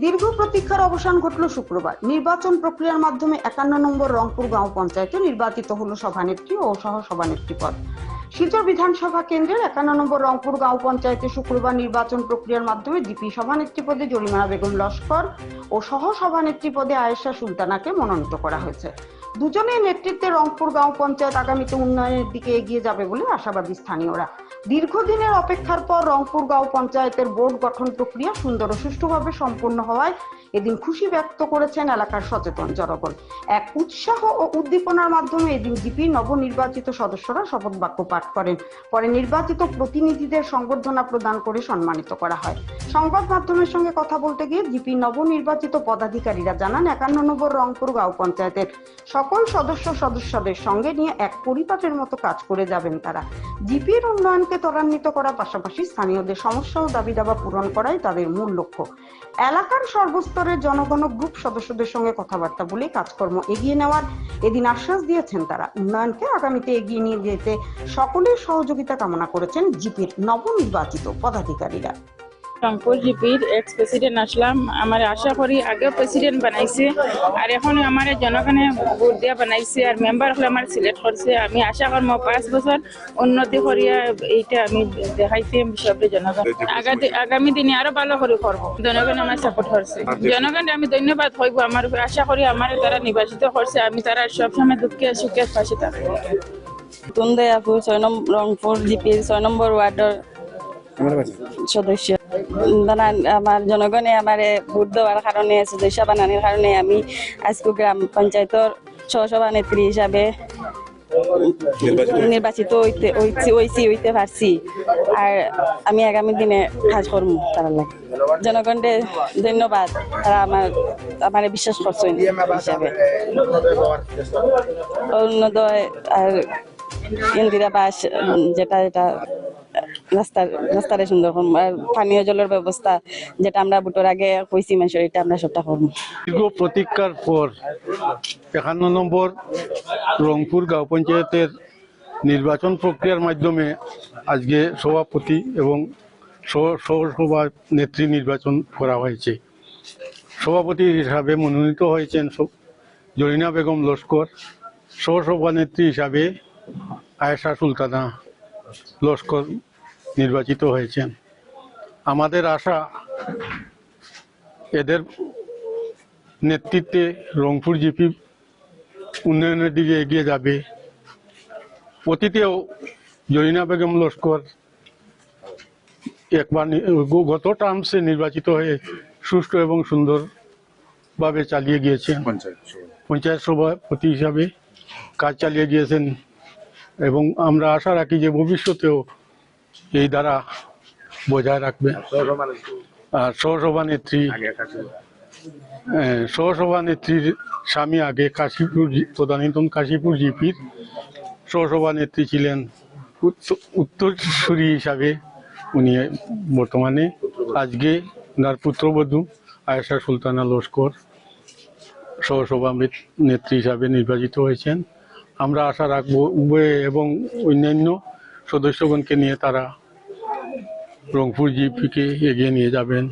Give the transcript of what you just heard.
দীর্ঘ প্রতীক্ষার অবসান ঘটল শুক্রবার। নির্বাচন প্রক্রিয়ার মাধ্যমে 51 নম্বর রংপুর গাঁও পঞ্চায়েতে নির্বাচিত হলো সভানেত্রী ও সহসভানেত্রী পদ। শিলচর বিধানসভা কেন্দ্রের 51 নম্বর রংপুর গাঁও পঞ্চায়েতে শুক্রবার নির্বাচন প্রক্রিয়ার মাধ্যমে জিপি সভানেত্রী পদে জরিমানা বেগম লস্কর ও সহসভানেত্রী পদে আয়েশা সুলতানাকে মনোনীত করা হয়েছে। দুজনের নেতৃত্বে রংপুর গাঁও পঞ্চায়েত আগামীতে উন্নয়নের দিকে এগিয়ে যাবে বলে আশাবাদী স্থানীয়রা। দীর্ঘদিনের অপেক্ষার পর রংপুর গাঁও পঞ্চায়েতের বোর্ড গঠন প্রক্রিয়া সুন্দর ও সুষ্ঠুভাবে সম্পূর্ণ হওয়ায় এদিন খুশি ব্যক্ত করেছেন এলাকার সচেতন জনগণ। এক উৎসাহ ও উদ্দীপনার মাধ্যমে এদিন জিপির নবনির্বাচিত সদস্যরা শপথ বাক্য পাঠ করেন। পরে নির্বাচিত প্রতিনিধিদের সংবর্ধনা প্রদান করে সম্মানিত করা হয়। সংবাদ মাধ্যমের সঙ্গে কথা বলতে গিয়ে জিপির নবনির্বাচিত পদাধিকারীরা জানান, 51 নম্বর রংপুর গাঁও পঞ্চায়েতের সকল সদস্যদের সঙ্গে নিয়ে এক পরিবারের মতো কাজ করে যাবেন তারা। জিপির উন্নয়নকে ত্বরান্বিত করার পাশাপাশি স্থানীয়দের সমস্যা ও দাবি দাবা পূরণ করাই তাদের মূল লক্ষ্য। এলাকার সর্বস্তরের জনগণ ও গ্রুপ সদস্যদের সঙ্গে কথাবার্তা বলে কাজকর্ম এগিয়ে নেওয়ার এদিন আশ্বাস দিয়েছেন তারা। উন্নয়নকে আগামীতে এগিয়ে নিয়ে যেতে সকলের সহযোগিতা কামনা করেছেন জিপির নবনির্বাচিত পদাধিকারীরা। রংপুর জিপির এক্স প্রেসিডেন্ট আসলাম। আমার আশা করি আগেও প্রেসিডেন্ট বানাইছে আর এখন আমার জনগণে ভোট দিয়া বানাইছে আর মেম্বার হলে আমার সিলেক্ট করছে। আমি আশা করবো 5 বছর উন্নতি করিয়া এইটা আমি দেখাইছি সবরে জনগণ আগামী দিনে আরো ভালো করে করবো। জনগণ আমার সাপোর্ট করছে, জনগণ আমি ধন্যবাদ হইব। আমার আশা করি আমার তারা নির্বাচিত করছে, আমি তারা সবসময় দুঃখে সুখে পাশে থাকবো। তুন্দে আপু 6 নম্বর রংপুর জিপির 6 নম্বর ওয়ার্ডের সদস্য। আমার জনগণে আমার ভোট দেওয়ার কারণে সদস্য বানানোর কারণে আমি আজকে গ্রাম পঞ্চায়েতের সহসভানেত্রী হিসাবে নির্বাচিত হইতে পারছি। আর আমি আগামী দিনে কাজ করবো তারা লাগে। জনগণকে ধন্যবাদ, তারা আমার বিশ্বাস করছেন হিসাবে। অরুণোদয় আর ইন্দিরা আবাস যেটা রাস্তার সুন্দর আর পানীয় জলের ব্যবস্থা যেটা আমরা ভোটের আগে কইছি মানুষের, এটা আমরা সবটা করবো। দীর্ঘ প্রতীক্ষার পর 51 নম্বর রংপুর গাঁও পঞ্চায়েতের নির্বাচন প্রক্রিয়ার মাধ্যমে আজকে সভাপতি এবং সহসভা নেত্রী নির্বাচন করা হয়েছে। সভাপতি হিসাবে মনোনীত হয়েছেন জরিনা বেগম লস্কর, সহসভানেত্রী হিসাবে আয়েশা সুলতানা লস্কর নির্বাচিত হয়েছেন। আমাদের আশা এদের নেতৃত্বে রংপুর জিপি উন্নয়নের দিকে এগিয়ে যাবে। অতীতেও জরিনা বেগম লস্কর একবার গত টার্মসে নির্বাচিত হয়ে সুষ্ঠু এবং সুন্দরভাবে চালিয়ে গিয়েছেন, পঞ্চায়েত সভাপতি হিসাবে কাজ চালিয়ে গিয়েছেন এবং আমরা আশা রাখি যে ভবিষ্যতেও এই দ্বারা বজায় রাখবে। আর সহসভানেত্রীর স্বামী আগে কাশীপুর তদানীতন কাশীপুর জিপির সহসভানেত্রী ছিলেন, উত্তরসূরি হিসাবে উনি বর্তমানে আজকে ওনার পুত্রবধূ আয়েশা সুলতানা লস্কর সহসভানেত্রী হিসাবে নির্বাচিত হয়েছেন। আমরা আশা রাখবো উভয় এবং অন্যান্য সদস্যগণকে নিয়ে তারা রংপুর জিপিকে এগিয়ে নিয়ে যাবেন।